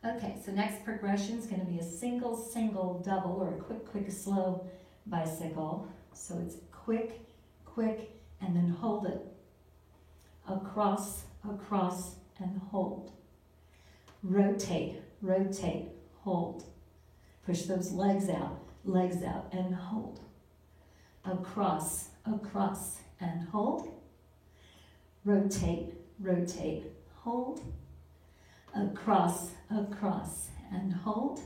Okay, so next progression is going to be a single, single, double, or a quick, quick, slow bicycle. So it's quick, quick, and then hold it. Across, across, and hold. Rotate, rotate, hold. Push those legs out, and hold. Across, across, and hold. Rotate, rotate, hold. Across, across, and hold.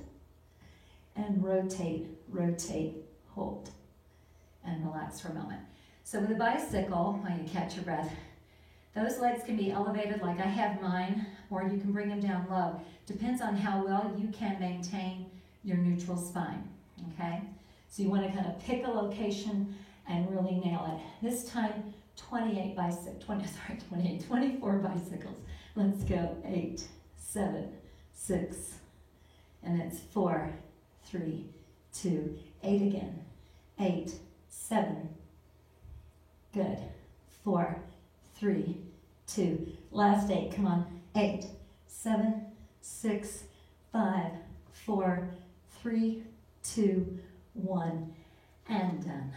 And rotate, rotate, hold. And relax for a moment. So with a bicycle, while you catch your breath, those legs can be elevated like I have mine, or you can bring them down low. Depends on how well you can maintain your neutral spine, okay? So you want to kind of pick a location and really nail it. This time, 24 bicycles. Let's go. 8, 7, 6, and it's 4, 3, 2, 8 again. 8, 7, good. 4, 3, 2, last 8, come on. 8, 7, 6, 5, 4, 3, 2, 1, and done.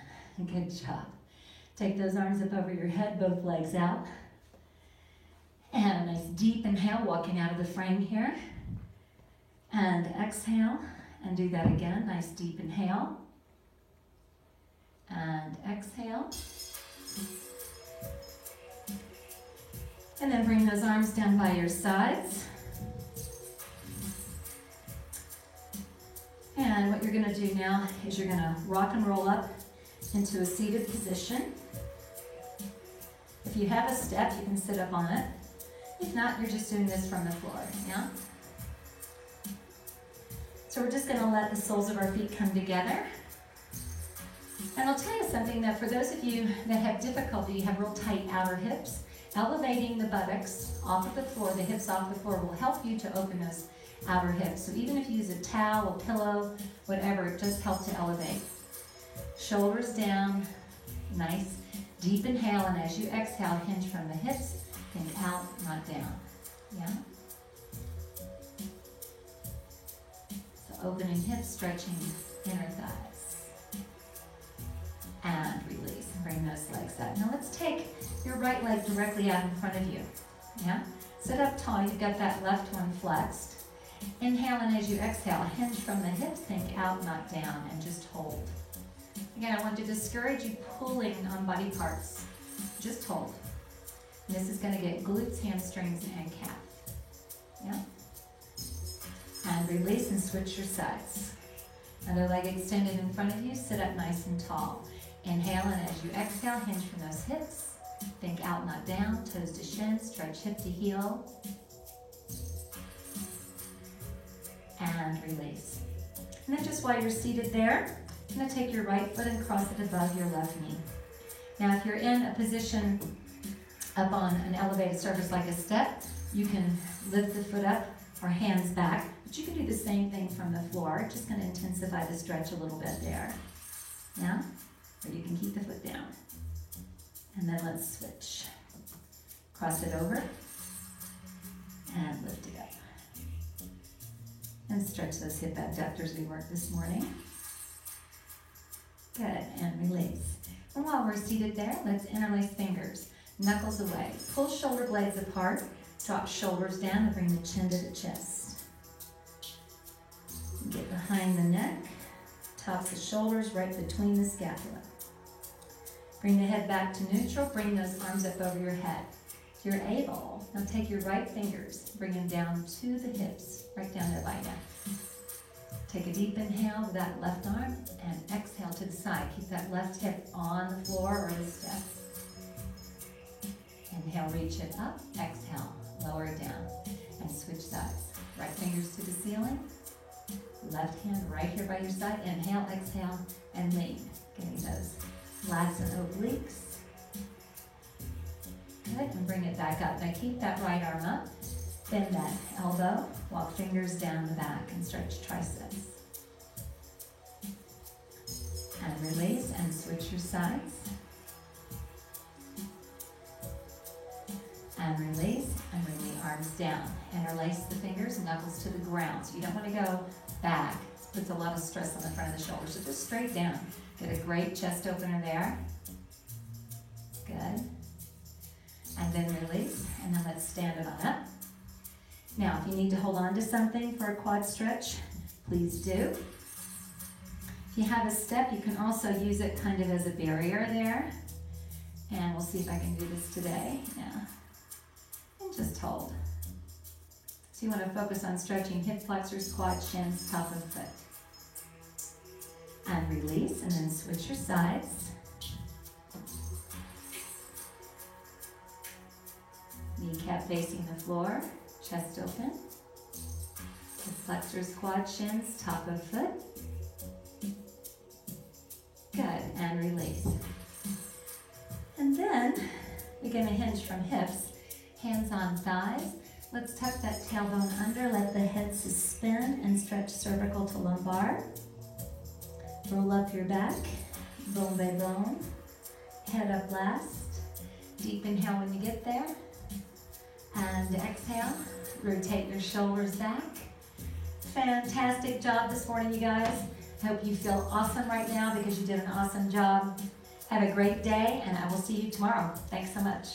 Good job. Take those arms up over your head, both legs out. And a nice deep inhale, walking out of the frame here. And exhale, and do that again. Nice deep inhale. And exhale. And then bring those arms down by your sides. And what you're going to do now is you're going to rock and roll up into a seated position. If you have a step, you can sit up on it. If not, you're just doing this from the floor, yeah? So we're just going to let the soles of our feet come together. And I'll tell you something, that for those of you that have difficulty, you have real tight outer hips, elevating the buttocks off of the floor, the hips off the floor, will help you to open those outer hips. So even if you use a towel, a pillow, whatever, it does help to elevate. Shoulders down, nice. Deep inhale, and as you exhale, hinge from the hips, think out, not down. Yeah? So opening hips, stretching inner thighs. And release, and bring those legs up. Now let's take your right leg directly out in front of you. Yeah? Sit up tall, you've got that left one flexed. Inhale, and as you exhale, hinge from the hips, think out, not down, and just hold. Again, I want to discourage you pulling on body parts. Just hold. And this is going to get glutes, hamstrings, and calf. Yeah? And release and switch your sides. Other leg extended in front of you, sit up nice and tall. Inhale, and as you exhale, hinge from those hips. Think out, not down, toes to shin, stretch hip to heel. And release. And then just while you're seated there, I'm going to take your right foot and cross it above your left knee. Now if you're in a position up on an elevated surface like a step, you can lift the foot up or hands back, but you can do the same thing from the floor. Just going to intensify the stretch a little bit there. Yeah? Or you can keep the foot down. And then let's switch. Cross it over and lift it up. And stretch those hip abductors we worked this morning. Good, and release. And while we're seated there, let's interlace fingers, knuckles away. Pull shoulder blades apart, drop shoulders down, and bring the chin to the chest. Get behind the neck, tops of shoulders right between the scapula. Bring the head back to neutral, bring those arms up over your head. If you're able, now take your right fingers, bring them down to the hips, right down there by you. Take a deep inhale with that left arm and exhale to the side. Keep that left hip on the floor or the step. Inhale, reach it up. Exhale, lower it down. And switch sides. Right fingers to the ceiling. Left hand right here by your side. Inhale, exhale, and lean. Getting those lats and obliques. Good, and bring it back up. Now keep that right arm up. Bend that elbow, walk fingers down the back and stretch triceps. And release and switch your sides. And release and bring the arms down. Interlace the fingers, knuckles to the ground. So you don't want to go back. It puts a lot of stress on the front of the shoulders. So just straight down. Get a great chest opener there. Good. And then release, and then let's stand it on up. Now, if you need to hold on to something for a quad stretch, please do. If you have a step, you can also use it kind of as a barrier there. And we'll see if I can do this today. Yeah. And just hold. So you want to focus on stretching hip flexors, quad, shins, top of foot. And release, and then switch your sides. Kneecap facing the floor, chest open. Hip flexors, quad, shins, top of foot. Good, and release. And then we're going to hinge from hips, hands on thighs. Let's tuck that tailbone under, let the head suspend and stretch cervical to lumbar. Roll up your back, bone by bone. Head up last. Deep inhale when you get there. And exhale, rotate your shoulders back. Fantastic job this morning, you guys. I hope you feel awesome right now because you did an awesome job. Have a great day, and I will see you tomorrow. Thanks so much.